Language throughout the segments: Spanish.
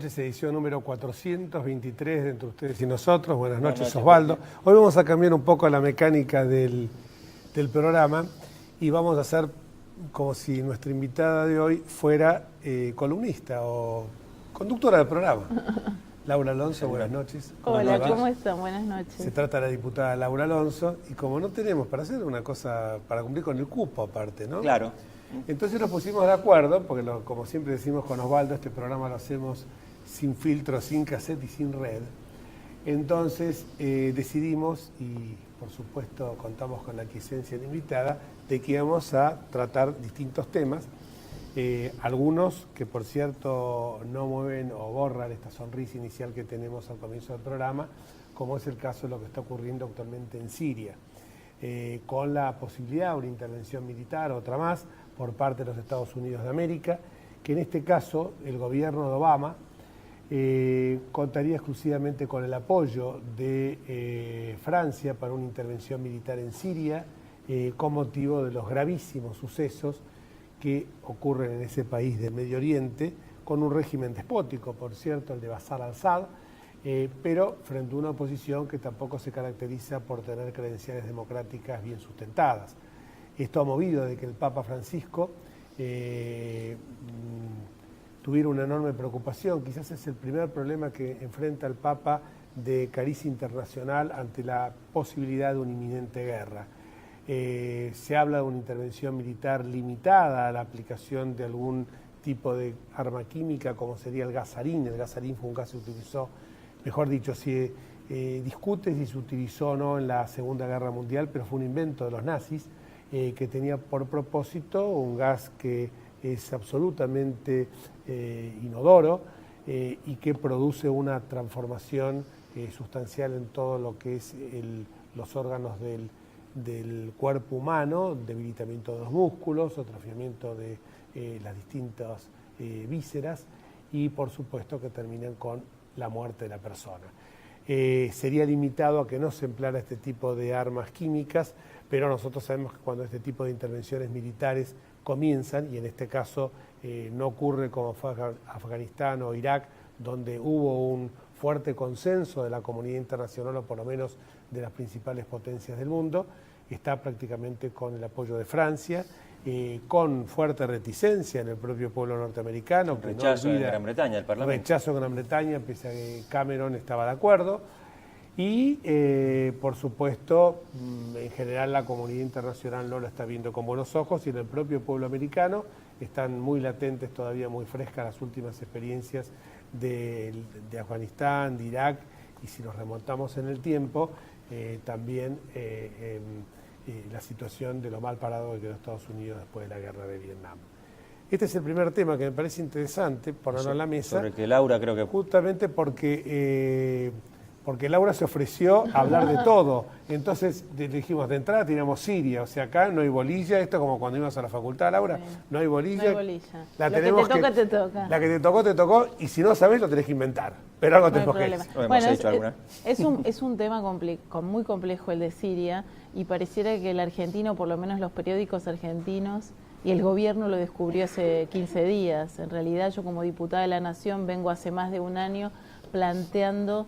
noches, edición número 423 de Entre Ustedes y Nosotros. Buenas noches, Osvaldo. Hoy vamos a cambiar un poco la mecánica del programa y vamos a hacer como si nuestra invitada de hoy fuera columnista o conductora del programa. Laura Alonso, buenas noches. Hola, ¿cómo están? Buenas noches. Se trata de la diputada Laura Alonso y como no tenemos para hacer una cosa, para cumplir con el cupo aparte, ¿no? Claro. Entonces nos pusimos de acuerdo, porque como siempre decimos con Osvaldo, este programa lo hacemos sin filtro, sin cassette y sin red. Entonces decidimos, y por supuesto contamos con la aquiescencia de la invitada, de que íbamos a tratar distintos temas, algunos que por cierto no mueven o borran esta sonrisa inicial que tenemos al comienzo del programa, como es el caso de lo que está ocurriendo actualmente en Siria, con la posibilidad de una intervención militar, otra más, por parte de los Estados Unidos de América, que en este caso el gobierno de Obama contaría exclusivamente con el apoyo de Francia para una intervención militar en Siria, con motivo de los gravísimos sucesos que ocurren en ese país del Medio Oriente, con un régimen despótico, por cierto, el de Bashar al-Assad, pero frente a una oposición que tampoco se caracteriza por tener credenciales democráticas bien sustentadas. Esto ha movido de que el Papa Francisco tuviera una enorme preocupación. Quizás es el primer problema que enfrenta el Papa de cariz internacional ante la posibilidad de una inminente guerra. Se habla de una intervención militar limitada a la aplicación de algún tipo de arma química como sería el gas sarín. El gas sarín fue un gas que se utilizó, mejor dicho, discute si se utilizó o no en la Segunda Guerra Mundial, pero fue un invento de los nazis, que tenía por propósito un gas que es absolutamente inodoro y que produce una transformación sustancial en todo lo que es los órganos del cuerpo humano, debilitamiento de los músculos, atrofiamiento de las distintas vísceras y por supuesto que terminan con la muerte de la persona. Sería limitado a que no se empleara este tipo de armas químicas, pero nosotros sabemos que cuando este tipo de intervenciones militares comienzan, y en este caso no ocurre como fue Afganistán o Irak, donde hubo un fuerte consenso de la comunidad internacional, o por lo menos de las principales potencias del mundo, está prácticamente con el apoyo de Francia, con fuerte reticencia en el propio pueblo norteamericano. Rechazo en Gran Bretaña, el Parlamento. Rechazo en Gran Bretaña, pese a que Cameron estaba de acuerdo. Y, por supuesto, en general la comunidad internacional no lo está viendo con buenos ojos y en el propio pueblo americano están muy latentes, todavía muy frescas las últimas experiencias de Afganistán, de Irak, y si nos remontamos en el tiempo, también la situación de lo mal parado que quedó Estados Unidos después de la guerra de Vietnam. Este es el primer tema que me parece interesante ponerlo en la mesa. Sobre que Laura creo que... Justamente porque Laura se ofreció a hablar de todo. Entonces dijimos, de entrada teníamos Siria, o sea, acá no hay bolilla, esto como cuando ibas a la facultad, Laura, sí. No hay bolilla. No hay bolilla. La lo tenemos que te toca, te toca. La que te tocó, y si no sabés, lo tenés que inventar. Pero algo tenemos que decir. Bueno, es un tema muy complejo el de Siria, y pareciera que el argentino, por lo menos los periódicos argentinos, y el gobierno lo descubrió hace 15 días. En realidad, yo como diputada de la Nación vengo hace más de un año planteando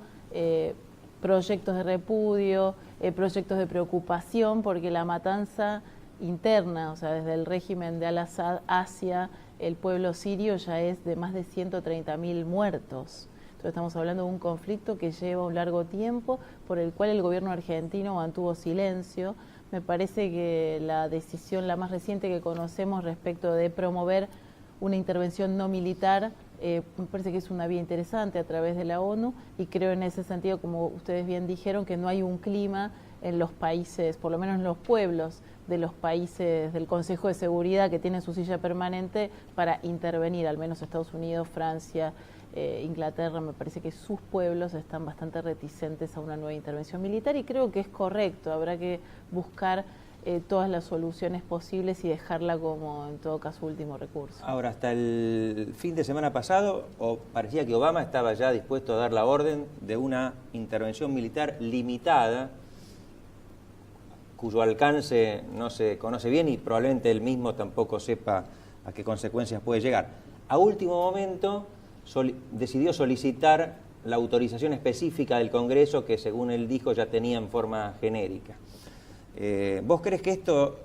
proyectos de repudio, proyectos de preocupación, porque la matanza interna, o sea, desde el régimen de Al-Assad hacia el pueblo sirio ya es de más de 130.000 muertos. Entonces estamos hablando de un conflicto que lleva un largo tiempo, por el cual el gobierno argentino mantuvo silencio. Me parece que la decisión, la más reciente que conocemos respecto de promover una intervención no militar, me parece que es una vía interesante a través de la ONU, y creo en ese sentido, como ustedes bien dijeron, que no hay un clima en los países, por lo menos en los pueblos de los países del Consejo de Seguridad que tienen su silla permanente para intervenir, al menos Estados Unidos, Francia, Inglaterra. Me parece que sus pueblos están bastante reticentes a una nueva intervención militar y creo que es correcto, habrá que buscar todas las soluciones posibles y dejarla como, en todo caso, último recurso. Ahora, hasta el fin de semana pasado, parecía que Obama estaba ya dispuesto a dar la orden de una intervención militar limitada, cuyo alcance no se conoce bien y probablemente él mismo tampoco sepa a qué consecuencias puede llegar. A último momento decidió solicitar la autorización específica del Congreso que, según él dijo, ya tenía en forma genérica. ¿Vos crees que esto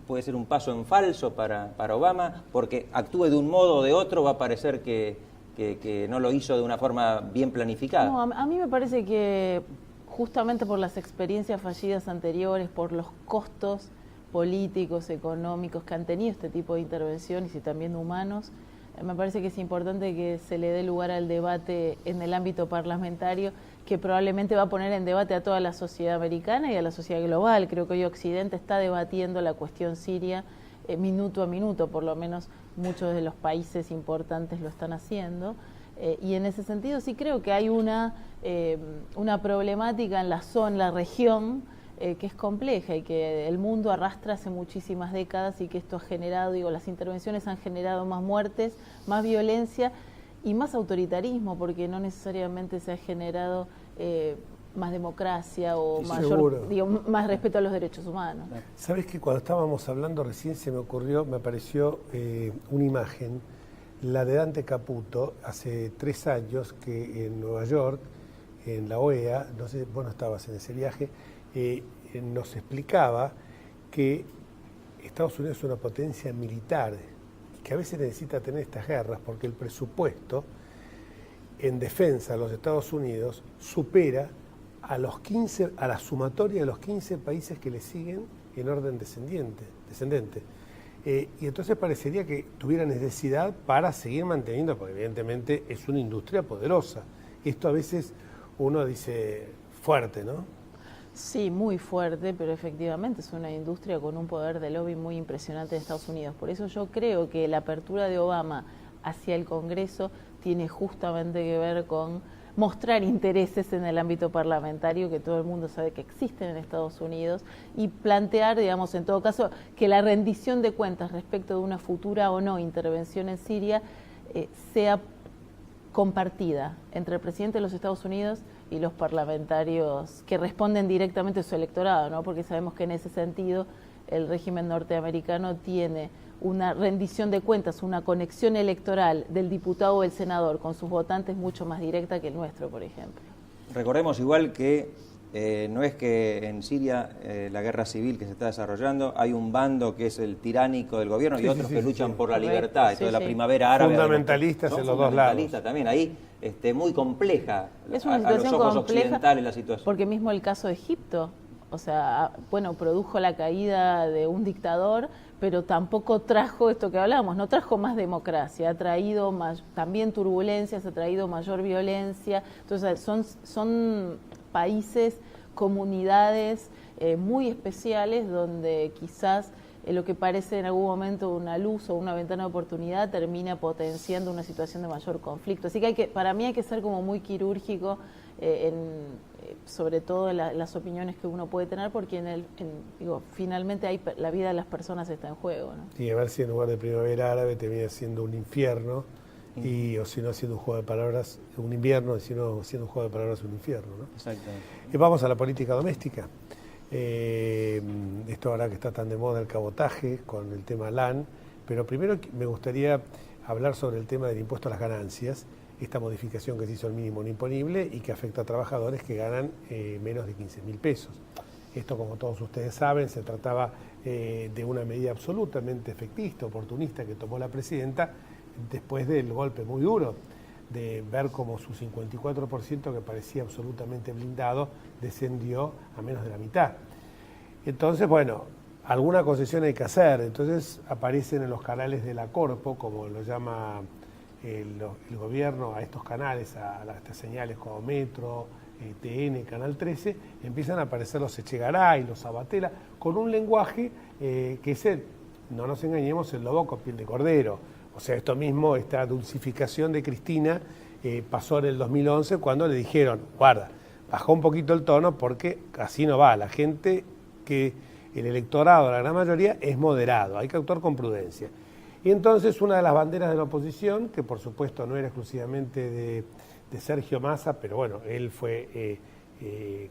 puede ser un paso en falso para Obama? Porque actúe de un modo o de otro, va a parecer que no lo hizo de una forma bien planificada. No, a mí me parece que justamente por las experiencias fallidas anteriores, por los costos políticos, económicos que han tenido este tipo de intervenciones y también humanos, me parece que es importante que se le dé lugar al debate en el ámbito parlamentario, que probablemente va a poner en debate a toda la sociedad americana y a la sociedad global. Creo que hoy Occidente está debatiendo la cuestión siria minuto a minuto, por lo menos muchos de los países importantes lo están haciendo. Y en ese sentido sí creo que hay una problemática en la región, que es compleja y que el mundo arrastra hace muchísimas décadas, y que esto ha generado, las intervenciones han generado más muertes, más violencia y más autoritarismo, porque no necesariamente se ha generado más democracia o más respeto a los derechos humanos. Sabes que cuando estábamos hablando recién me apareció una imagen, la de Dante Caputo, hace 3 años, que en Nueva York, en la OEA, no sé, vos no estabas en ese viaje, nos explicaba que Estados Unidos es una potencia militar y que a veces necesita tener estas guerras porque el presupuesto en defensa de los Estados Unidos supera a la sumatoria de los 15 países que le siguen en orden descendente. Y entonces parecería que tuviera necesidad para seguir manteniendo, porque evidentemente es una industria poderosa. Esto a veces uno dice fuerte, ¿no? Sí, muy fuerte, pero efectivamente es una industria con un poder de lobby muy impresionante de Estados Unidos. Por eso yo creo que la apertura de Obama hacia el Congreso tiene justamente que ver con mostrar intereses en el ámbito parlamentario que todo el mundo sabe que existen en Estados Unidos, y plantear, digamos, en todo caso, que la rendición de cuentas respecto de una futura o no intervención en Siria sea compartida entre el presidente de los Estados Unidos y los parlamentarios que responden directamente a su electorado, ¿no? Porque sabemos que en ese sentido el régimen norteamericano tiene una rendición de cuentas, una conexión electoral del diputado o del senador con sus votantes mucho más directa que el nuestro, por ejemplo. Recordemos igual que no es que en Siria, la guerra civil que se está desarrollando, hay un bando que es el tiránico del gobierno y otros que luchan por la libertad. Esto de la primavera árabe. Fundamentalistas en los dos lados. También ahí, muy compleja es una a situación los ojos compleja, occidentales la situación. porque mismo el caso de Egipto, o sea, bueno, produjo la caída de un dictador, pero tampoco trajo esto que hablábamos, no trajo más democracia, ha traído también turbulencias, ha traído mayor violencia. Entonces son países, comunidades muy especiales donde quizás lo que parece en algún momento una luz o una ventana de oportunidad termina potenciando una situación de mayor conflicto. Así que para mí hay que ser como muy quirúrgico sobre todo las opiniones que uno puede tener, porque finalmente la vida de las personas está en juego, ¿no? Y a ver si en lugar de primavera árabe termina siendo un infierno, o si no haciendo un juego de palabras, un invierno, y si no siendo un juego de palabras, un infierno, ¿no? Exactamente. Y vamos a la política doméstica. Esto ahora que está tan de moda el cabotaje con el tema LAN, pero primero me gustaría hablar sobre el tema del impuesto a las ganancias, esta modificación que se hizo al mínimo no imponible y que afecta a trabajadores que ganan menos de 15.000 pesos. Esto, como todos ustedes saben, se trataba de una medida absolutamente efectista, oportunista, que tomó la presidenta después del golpe muy duro de ver cómo su 54%, que parecía absolutamente blindado, descendió a menos de la mitad. Entonces, bueno, alguna concesión hay que hacer. Entonces aparecen en los canales de la Corpo, como lo llama el gobierno, a estos canales, a estas señales como Metro, TN, Canal 13, empiezan a aparecer los Echegaray, los Sabatella, con un lenguaje que es no nos engañemos, el lobo con piel de cordero. O sea, esto mismo, esta dulcificación de Cristina, pasó en el 2011 cuando le dijeron, guarda, bajó un poquito el tono porque así no va. La gente, que el electorado, la gran mayoría, es moderado, hay que actuar con prudencia. Y entonces una de las banderas de la oposición, que por supuesto no era exclusivamente de Sergio Massa, pero bueno, él fue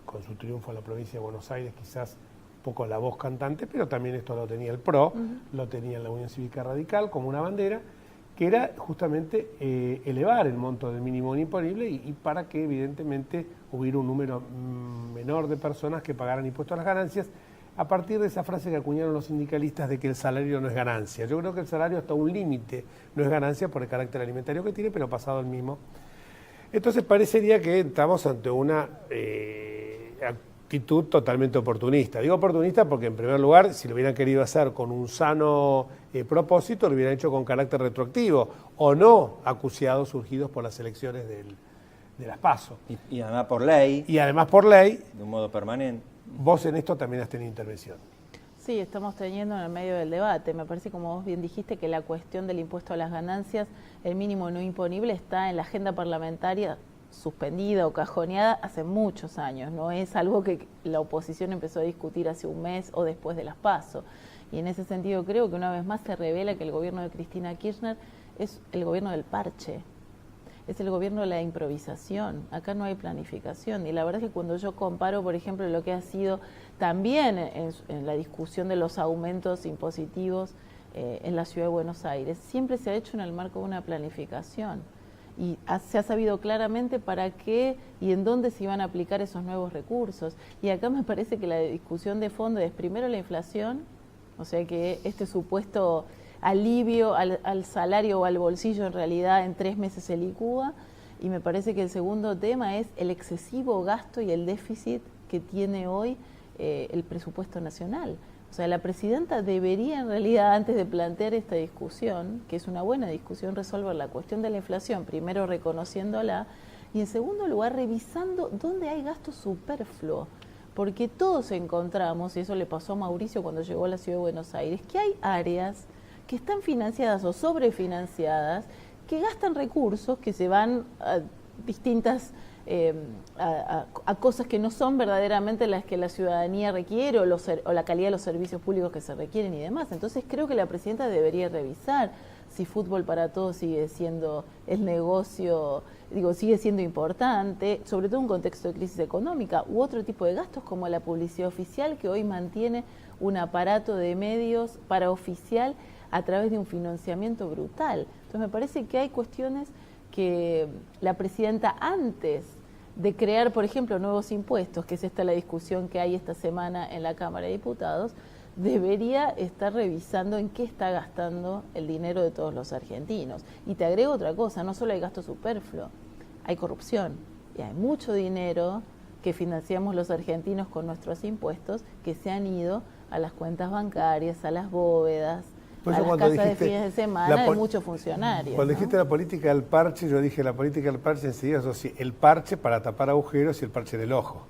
con su triunfo en la provincia de Buenos Aires quizás un poco la voz cantante, pero también esto lo tenía el PRO, lo tenía la Unión Cívica Radical como una bandera, que era justamente elevar el monto del mínimo imponible y para que evidentemente hubiera un número menor de personas que pagaran impuestos a las ganancias, a partir de esa frase que acuñaron los sindicalistas de que el salario no es ganancia. Yo creo que el salario hasta un límite no es ganancia por el carácter alimentario que tiene, pero pasado el mismo. Entonces parecería que estamos ante una actitud totalmente oportunista. Digo oportunista porque, en primer lugar, si lo hubieran querido hacer con un sano propósito, lo hubieran hecho con carácter retroactivo, o no acuciados surgidos por las elecciones de las PASO. Y además por ley. Y además por ley. De un modo permanente. Vos en esto también has tenido intervención. Sí, estamos teniendo en el medio del debate. Me parece, como vos bien dijiste, que la cuestión del impuesto a las ganancias, el mínimo no imponible, está en la agenda parlamentaria suspendida o cajoneada hace muchos años. No es algo que la oposición empezó a discutir hace un mes o después de las PASO. Y en ese sentido creo que una vez más se revela que el gobierno de Cristina Kirchner es el gobierno del parche. Es el gobierno de la improvisación. Acá no hay planificación. Y la verdad es que cuando yo comparo, por ejemplo, lo que ha sido también en la discusión de los aumentos impositivos en la Ciudad de Buenos Aires, siempre se ha hecho en el marco de una planificación. Y se ha sabido claramente para qué y en dónde se iban a aplicar esos nuevos recursos. Y acá me parece que la discusión de fondo es primero la inflación, o sea que este supuesto alivio al salario o al bolsillo en realidad en 3 meses se licúa, y me parece que el segundo tema es el excesivo gasto y el déficit que tiene hoy el presupuesto nacional. O sea, la presidenta debería en realidad, antes de plantear esta discusión, que es una buena discusión, resolver la cuestión de la inflación, primero reconociéndola y en segundo lugar revisando dónde hay gasto superfluo. Porque todos encontramos, y eso le pasó a Mauricio cuando llegó a la Ciudad de Buenos Aires, que hay áreas que están financiadas o sobrefinanciadas, que gastan recursos que se van a distintas a cosas que no son verdaderamente las que la ciudadanía requiere o la calidad de los servicios públicos que se requieren y demás. Entonces creo que la presidenta debería revisar si Fútbol para Todos sigue siendo el negocio, sigue siendo importante, sobre todo en un contexto de crisis económica, u otro tipo de gastos como la publicidad oficial, que hoy mantiene un aparato de medios paraoficial a través de un financiamiento brutal. Entonces me parece que hay cuestiones que la presidenta, antes de crear, por ejemplo, nuevos impuestos, que es esta la discusión que hay esta semana en la Cámara de Diputados, debería estar revisando en qué está gastando el dinero de todos los argentinos. Y te agrego otra cosa, no solo hay gasto superfluo, hay corrupción y hay mucho dinero que financiamos los argentinos con nuestros impuestos que se han ido a las cuentas bancarias, a las bóvedas, a las casas de fines de semana de muchos funcionarios. Cuando dijiste la política del parche, yo dije la política del parche enseguida, eso sí, el parche para tapar agujeros y el parche del ojo.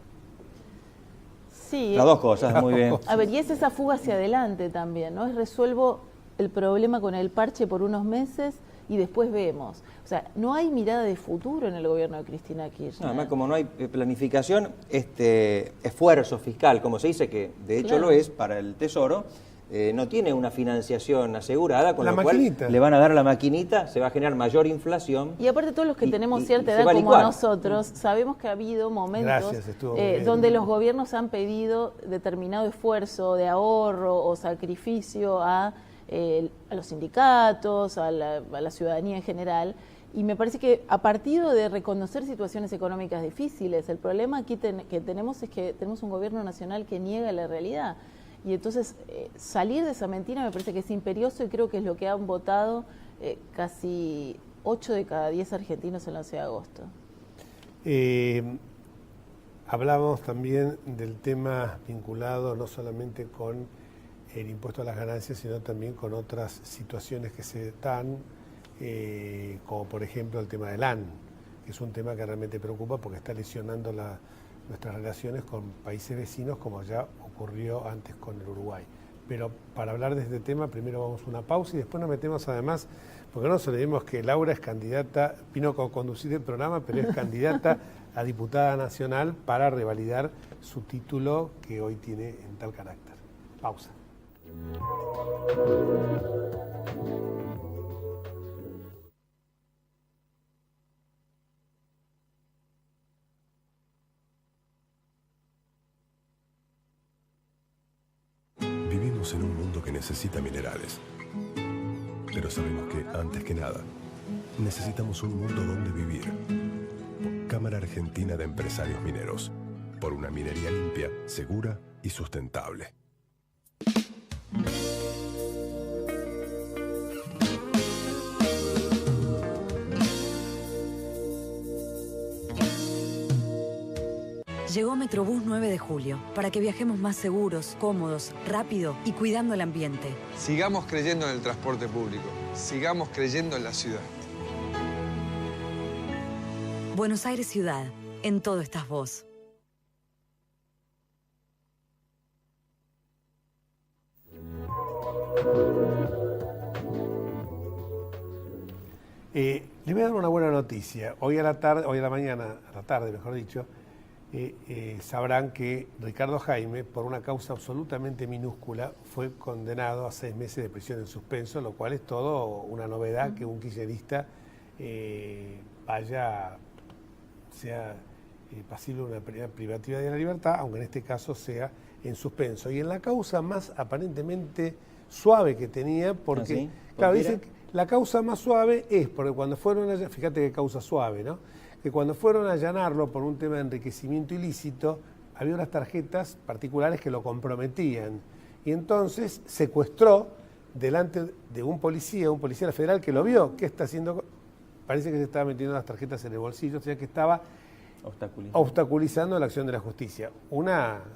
Sí. Las dos cosas, muy bien. A ver, y es esa fuga hacia adelante también, ¿no? Es resuelvo el problema con el parche por unos meses y después vemos. O sea, no hay mirada de futuro en el gobierno de Cristina Kirchner. No, además, como no hay planificación, esfuerzo fiscal, como se dice, que de hecho lo es para el Tesoro, no tiene una financiación asegurada, con lo cual le van a dar la maquinita, se va a generar mayor inflación. Y aparte todos los que tenemos cierta edad como nosotros, sabemos que ha habido momentos donde los gobiernos han pedido determinado esfuerzo de ahorro o sacrificio a los sindicatos, a la ciudadanía en general. Y me parece que a partir de reconocer situaciones económicas difíciles, el problema aquí que tenemos es que tenemos un gobierno nacional que niega la realidad. Y entonces salir de esa mentira me parece que es imperioso y creo que es lo que han votado casi 8 de cada 10 argentinos el 11 de agosto. Hablamos también del tema vinculado no solamente con el impuesto a las ganancias, sino también con otras situaciones que se dan, como por ejemplo el tema del AN, que es un tema que realmente preocupa porque está lesionando nuestras relaciones con países vecinos, como ya ocurrió antes con el Uruguay. Pero para hablar de este tema, primero vamos a una pausa y después nos metemos además, porque no nos olvidemos que Laura es candidata, vino a conducir el programa, pero es candidata a diputada nacional para revalidar su título que hoy tiene en tal carácter. Pausa. Vivimos en un mundo que necesita minerales. pero sabemos que, antes que nada, necesitamos un mundo donde vivir. Cámara Argentina de Empresarios Mineros, por una minería limpia, segura y sustentable. Llegó Metrobús 9 de julio, para que viajemos más seguros, cómodos, rápido y cuidando el ambiente. Sigamos creyendo en el transporte público. Sigamos creyendo en la ciudad. Buenos Aires Ciudad. En todo estás vos. Les voy a dar una buena noticia. Hoy a la tarde, mejor dicho, sabrán que Ricardo Jaime, por una causa absolutamente minúscula, fue condenado a 6 meses de prisión en suspenso, lo cual es todo una novedad que un kirchnerista sea pasible de una privativa de la libertad, aunque en este caso sea en suspenso. Y en la causa más aparentemente suave que tenía, porque, ¿sí? claro, dicen que la causa más suave es porque cuando fueron allá, fíjate qué causa suave, ¿no? Que cuando fueron a allanarlo por un tema de enriquecimiento ilícito, había unas tarjetas particulares que lo comprometían. Y entonces secuestró delante de un policía federal que lo vio. ¿Qué está haciendo? Parece que se estaba metiendo las tarjetas en el bolsillo, o sea que estaba obstaculizando la acción de la justicia.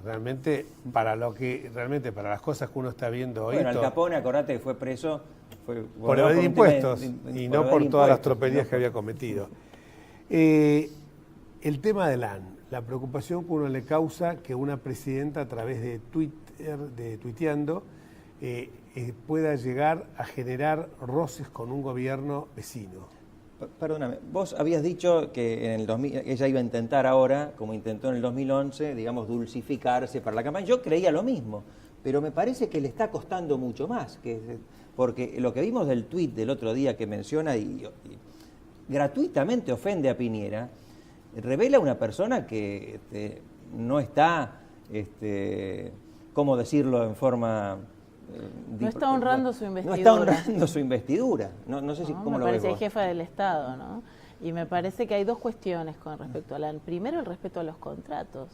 Realmente, para las cosas que uno está viendo hoy. Bueno, Al Capone, acordate que fue preso por evadir impuestos y no por todas las tropelías que había cometido. El tema de LAN, la preocupación que uno le causa que una presidenta a través de Twitter, tuiteando, pueda llegar a generar roces con un gobierno vecino. Perdóname, vos habías dicho que en el 2000, ella iba a intentar ahora, como intentó en el 2011, digamos, dulcificarse para la campaña. Yo creía lo mismo, pero me parece que le está costando mucho más, porque lo que vimos del tuit del otro día que menciona y gratuitamente ofende a Piñera, revela una persona que no está, ¿cómo decirlo en forma...? No está honrando su investidura. No está honrando su investidura. No sé si cómo lo ves vos. Me parece jefa del Estado, ¿no? Y me parece que hay dos cuestiones con respecto a la... Primero, el respeto a los contratos.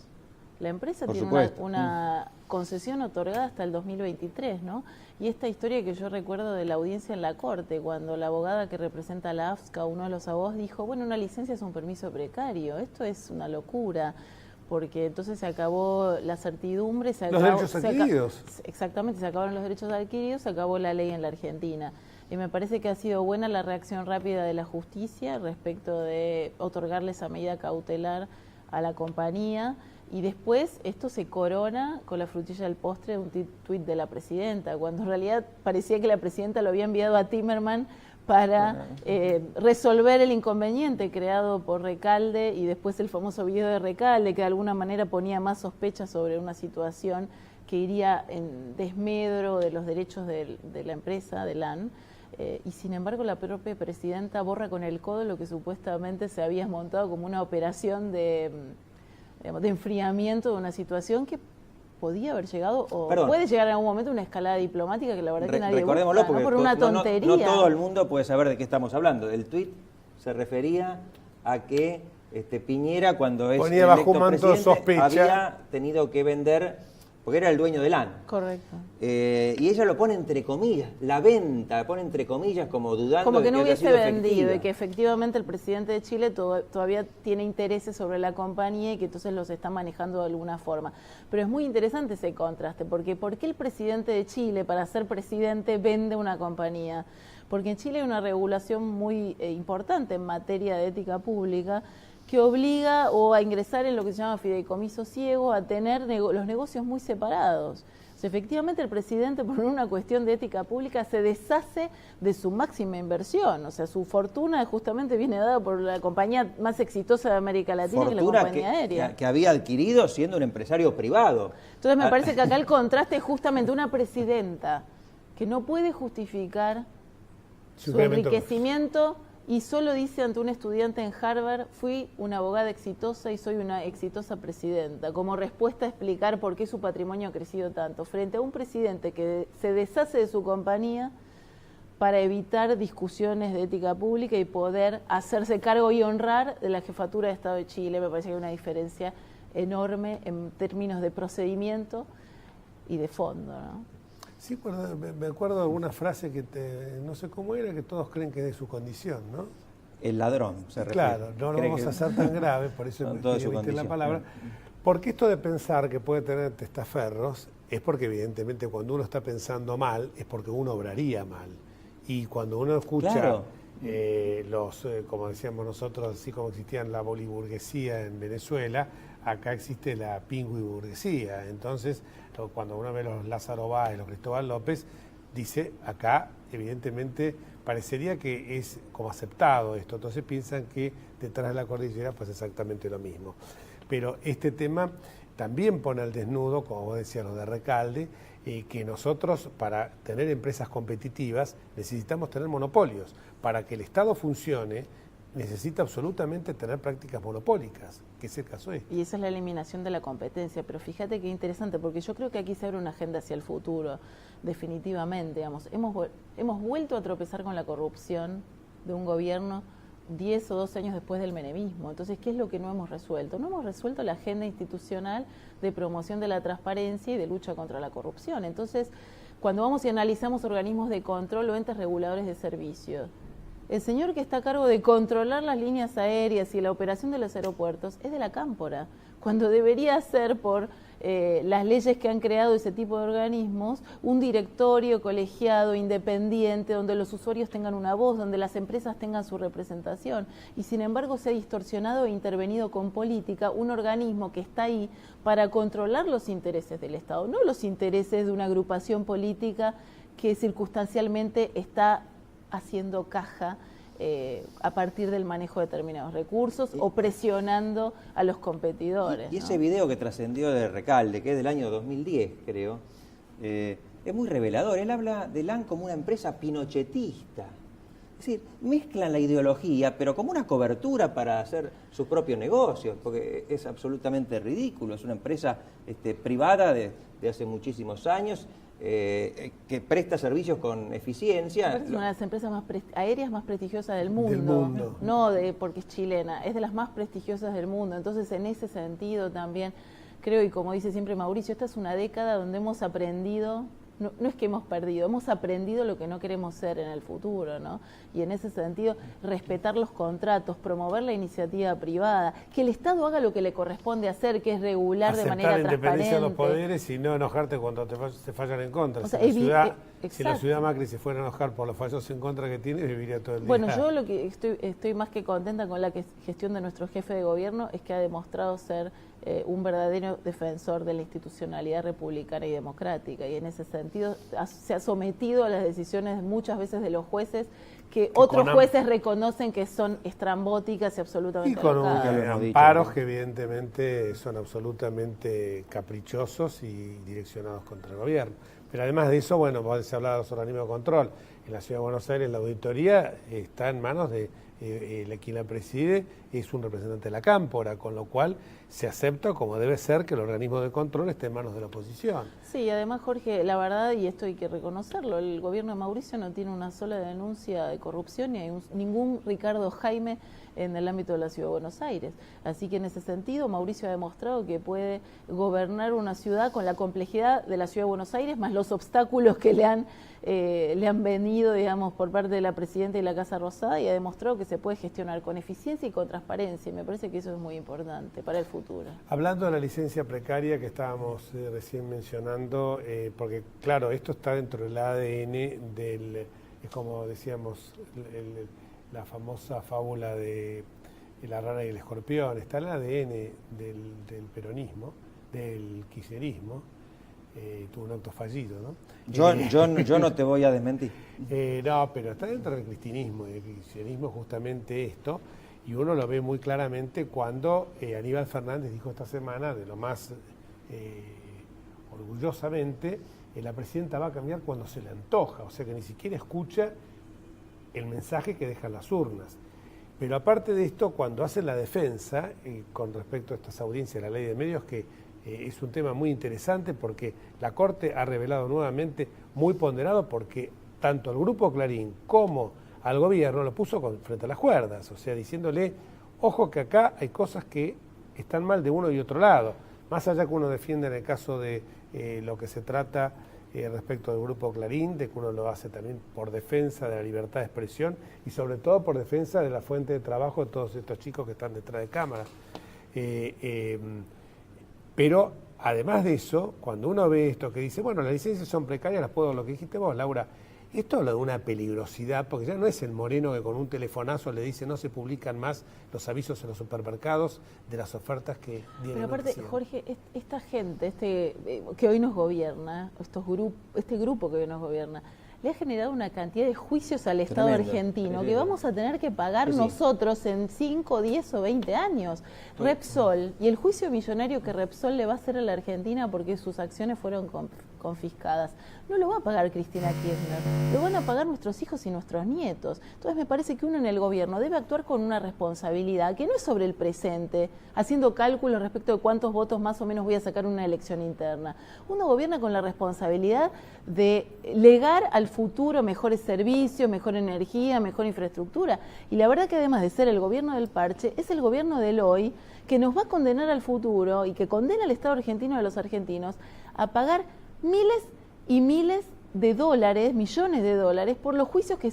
La empresa tiene una concesión otorgada hasta el 2023, ¿no? Y esta historia que yo recuerdo de la audiencia en la Corte, cuando la abogada que representa a la AFSCA, uno de los abogados, dijo, bueno, una licencia es un permiso precario, esto es una locura, porque entonces se acabó la certidumbre, los derechos adquiridos. Exactamente, se acabaron los derechos adquiridos, se acabó la ley en la Argentina. Y me parece que ha sido buena la reacción rápida de la justicia respecto de otorgarle esa medida cautelar a la compañía. Y después esto se corona con la frutilla del postre de un tuit de la presidenta, cuando en realidad parecía que la presidenta lo había enviado a Timerman para resolver el inconveniente creado por Recalde y después el famoso video de Recalde, que de alguna manera ponía más sospechas sobre una situación que iría en desmedro de los derechos de la empresa, de LAN. Y sin embargo la propia presidenta borra con el codo lo que supuestamente se había montado como una operación de enfriamiento de una situación que podía haber llegado o puede llegar en algún momento a una escalada diplomática que la verdad que nadie busca, porque ¿no? Por una tontería. No todo el mundo puede saber de qué estamos hablando. El tuit se refería a que Piñera, cuando ponía bajo un manto de sospecha, había tenido que vender, porque era el dueño de LAN. Correcto. Y ella lo pone entre comillas, la venta, la pone entre comillas como dudando como que de no haya hubiese sido vendido efectiva. y que efectivamente el presidente de Chile todavía tiene intereses sobre la compañía y que entonces los está manejando de alguna forma. Pero es muy interesante ese contraste, porque ¿por qué el presidente de Chile, para ser presidente, vende una compañía? Porque en Chile hay una regulación muy importante en materia de ética pública que obliga o a ingresar en lo que se llama fideicomiso ciego, a tener los negocios muy separados. O sea, efectivamente el presidente, por una cuestión de ética pública, se deshace de su máxima inversión. O sea, su fortuna justamente viene dada por la compañía más exitosa de América Latina, que es la compañía aérea. Que había adquirido siendo un empresario privado. Entonces me parece que acá el contraste es justamente una presidenta que no puede justificar su enriquecimiento y solo dice ante un estudiante en Harvard, fui una abogada exitosa y soy una exitosa presidenta, como respuesta a explicar por qué su patrimonio ha crecido tanto, frente a un presidente que se deshace de su compañía para evitar discusiones de ética pública y poder hacerse cargo y honrar de la Jefatura de Estado de Chile. Me parece que hay una diferencia enorme en términos de procedimiento y de fondo, ¿no? Sí, me acuerdo de alguna frase que no sé cómo era, que todos creen que es de su condición, ¿no? El ladrón, se refiere. Claro, no lo vamos a hacer tan grave, por eso me la palabra. Porque esto de pensar que puede tener testaferros es porque evidentemente cuando uno está pensando mal es porque uno obraría mal. Y cuando uno escucha claro. Como decíamos nosotros, así como existían la boliburguesía en Venezuela, acá existe la pingüiburguesía. Entonces, cuando uno ve los Lázaro Báez, los Cristóbal López, dice, acá evidentemente parecería que es como aceptado esto. Entonces piensan que detrás de la cordillera pues exactamente lo mismo. Pero este tema también pone al desnudo, como vos decías, lo de Recalde, que nosotros para tener empresas competitivas necesitamos tener monopolios. Para que el Estado funcione necesita absolutamente tener prácticas monopólicas, que es el caso este. Y esa es la eliminación de la competencia, pero fíjate qué interesante, porque yo creo que aquí se abre una agenda hacia el futuro, definitivamente. Digamos, hemos vuelto a tropezar con la corrupción de un gobierno 10 o 12 años después del menemismo. Entonces, ¿qué es lo que no hemos resuelto? No hemos resuelto la agenda institucional de promoción de la transparencia y de lucha contra la corrupción. Entonces, cuando vamos y analizamos organismos de control o entes reguladores de servicios, el señor que está a cargo de controlar las líneas aéreas y la operación de los aeropuertos es de la Cámpora, cuando debería ser por las leyes que han creado ese tipo de organismos, un directorio colegiado, independiente, donde los usuarios tengan una voz, donde las empresas tengan su representación. Y sin embargo se ha distorsionado e intervenido con política un organismo que está ahí para controlar los intereses del Estado, no los intereses de una agrupación política que circunstancialmente está haciendo caja a partir del manejo de determinados recursos o presionando a los competidores. Y ese video que trascendió de Recalde, que es del año 2010, creo, es muy revelador. Él habla de LAN como una empresa pinochetista. Es decir, mezclan la ideología, pero como una cobertura para hacer sus propios negocios, porque es absolutamente ridículo. Es una empresa privada de hace muchísimos años, que presta servicios con eficiencia. Es una de las empresas aéreas más prestigiosas del mundo. No porque es chilena, es de las más prestigiosas del mundo. Entonces, en ese sentido también creo, y como dice siempre Mauricio, esta es una década donde hemos aprendido, no es que hemos perdido, hemos aprendido lo que no queremos ser en el futuro, ¿no? Y en ese sentido, respetar los contratos, promover la iniciativa privada, que el Estado haga lo que le corresponde hacer, que es regular de manera transparente. Aceptar la independencia de los poderes y no enojarte cuando te fallan en contra. O sea, si la ciudad Macri se fuera a enojar por los fallos en contra que tiene, viviría todo el día. Bueno, yo lo que estoy más que contenta con la gestión de nuestro jefe de gobierno es que ha demostrado ser un verdadero defensor de la institucionalidad republicana y democrática, y en ese sentido se ha sometido a las decisiones muchas veces de los jueces que otros jueces reconocen que son estrambóticas y absolutamente y con amparos dicho, que evidentemente son absolutamente caprichosos y direccionados contra el gobierno. Pero además de eso, bueno, vos hablabas de los organismos de control. En la Ciudad de Buenos Aires la auditoría está en manos de quien la preside, es un representante de la Cámpora, con lo cual se acepta como debe ser que el organismo de control esté en manos de la oposición. Sí, además, Jorge, la verdad, y esto hay que reconocerlo, el gobierno de Mauricio no tiene una sola denuncia de corrupción, ni hay ningún Ricardo Jaime en el ámbito de la Ciudad de Buenos Aires. Así que en ese sentido, Mauricio ha demostrado que puede gobernar una ciudad con la complejidad de la Ciudad de Buenos Aires, más los obstáculos que le han venido, digamos, por parte de la Presidenta y la Casa Rosada, y ha demostrado que se puede gestionar con eficiencia y con transparencia. Y me parece que eso es muy importante para el futuro. Hablando de la licencia precaria que estábamos recién mencionando, porque claro, esto está dentro del ADN es como decíamos, la famosa fábula de la rana y el escorpión, está el ADN del peronismo, del kirchnerismo. Tuvo un acto fallido, ¿no? Yo no te voy a desmentir. No, pero está dentro del cristianismo, y el kirchnerismo justamente esto, y uno lo ve muy claramente cuando Aníbal Fernández dijo esta semana, de lo más orgullosamente, la presidenta va a cambiar cuando se le antoja, o sea que ni siquiera escucha el mensaje que dejan las urnas. Pero aparte de esto, cuando hacen la defensa con respecto a estas audiencias de la ley de medios, que es un tema muy interesante porque la Corte ha revelado nuevamente, muy ponderado, porque tanto al Grupo Clarín como al gobierno, lo puso frente a las cuerdas, o sea, diciéndole, ojo que acá hay cosas que están mal de uno y otro lado, más allá que uno defiende en el caso de lo que se trata respecto del Grupo Clarín, de que uno lo hace también por defensa de la libertad de expresión y sobre todo por defensa de la fuente de trabajo de todos estos chicos que están detrás de cámara. Pero además de eso, cuando uno ve esto que dice, bueno, las licencias son precarias, las puedo, lo que dijiste vos, Laura, esto habla de una peligrosidad, porque ya no es el Moreno que con un telefonazo le dice no se publican más los avisos en los supermercados de las ofertas que vienen. Pero aparte, Jorge, esta gente que hoy nos gobierna, este grupo que hoy nos gobierna, le ha generado una cantidad de juicios al Estado argentino que vamos a tener que pagar nosotros en 5, 10 o 20 años. Repsol, y el juicio millonario que Repsol le va a hacer a la Argentina porque sus acciones fueron confiscadas, no lo va a pagar Cristina Kirchner, lo van a pagar nuestros hijos y nuestros nietos. Entonces me parece que uno en el gobierno debe actuar con una responsabilidad que no es sobre el presente, haciendo cálculos respecto de cuántos votos más o menos voy a sacar en una elección interna. Uno gobierna con la responsabilidad de legar al futuro mejores servicios, mejor energía, mejor infraestructura. Y la verdad que además de ser el gobierno del parche, es el gobierno del hoy que nos va a condenar al futuro y que condena al Estado argentino y a los argentinos a pagar miles y miles de dólares, millones de dólares, por los juicios que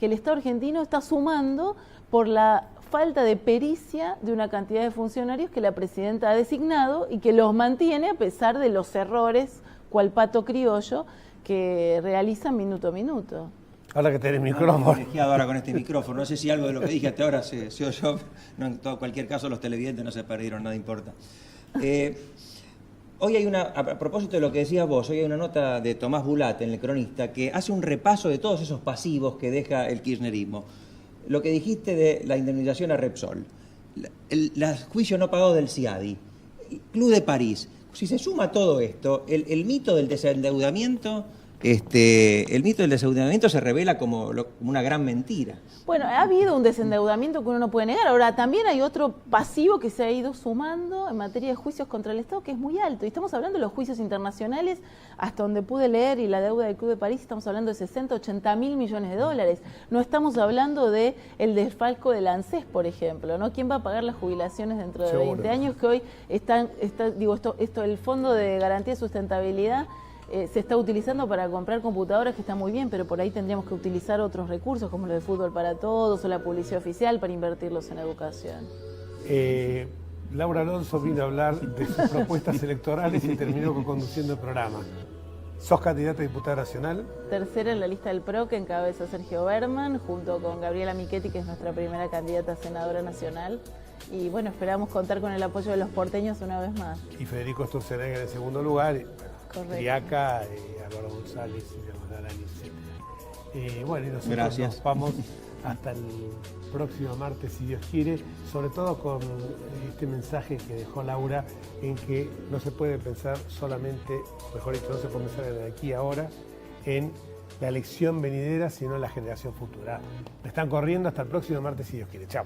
el Estado argentino está sumando por la falta de pericia de una cantidad de funcionarios que la presidenta ha designado y que los mantiene a pesar de los errores, cual pato criollo, que realizan minuto a minuto. Ahora que tenés micrófono. Ahora con este micrófono. No sé si algo de lo que dije hasta ahora se oyó. No, en cualquier caso, los televidentes no se perdieron, nada importa. Hoy hay a propósito de lo que decías vos, hoy hay una nota de Tomás Bulat en El Cronista que hace un repaso de todos esos pasivos que deja el kirchnerismo. Lo que dijiste de la indemnización a Repsol, el juicio no pagado del CIADI, Club de París. Si se suma todo esto, el mito del desendeudamiento... el mito del desendeudamiento se revela como una gran mentira. Bueno, ha habido un desendeudamiento que uno no puede negar. Ahora, también hay otro pasivo que se ha ido sumando en materia de juicios contra el Estado que es muy alto. Y estamos hablando de los juicios internacionales, hasta donde pude leer, y la deuda del Club de París, estamos hablando de 60, 80 mil millones de dólares. No estamos hablando de el desfalco del ANSES, por ejemplo, ¿no? ¿Quién va a pagar las jubilaciones dentro de 20 años que hoy el Fondo de Garantía de Sustentabilidad se está utilizando para comprar computadoras, que está muy bien, pero por ahí tendríamos que utilizar otros recursos como los de Fútbol para Todos o la publicidad oficial para invertirlos en educación? Laura Alonso vino a hablar de sus propuestas electorales y terminó conduciendo el programa. ¿Sos candidata a diputada nacional? Tercera en la lista del PRO, que encabeza Sergio Berman, junto con Gabriela Michetti, que es nuestra primera candidata a senadora nacional. Y bueno, esperamos contar con el apoyo de los porteños una vez más. Y Federico Sturzenegger en segundo lugar. Correcto. Triaca, Álvaro González, Galán, etc. Bueno, y nosotros nos vamos hasta el próximo martes, si Dios quiere, sobre todo con este mensaje que dejó Laura, en que no se puede pensar solamente, mejor dicho, no se puede pensar en aquí ahora, en la elección venidera, sino en la generación futura. Me están corriendo hasta el próximo martes, si Dios quiere. Chao.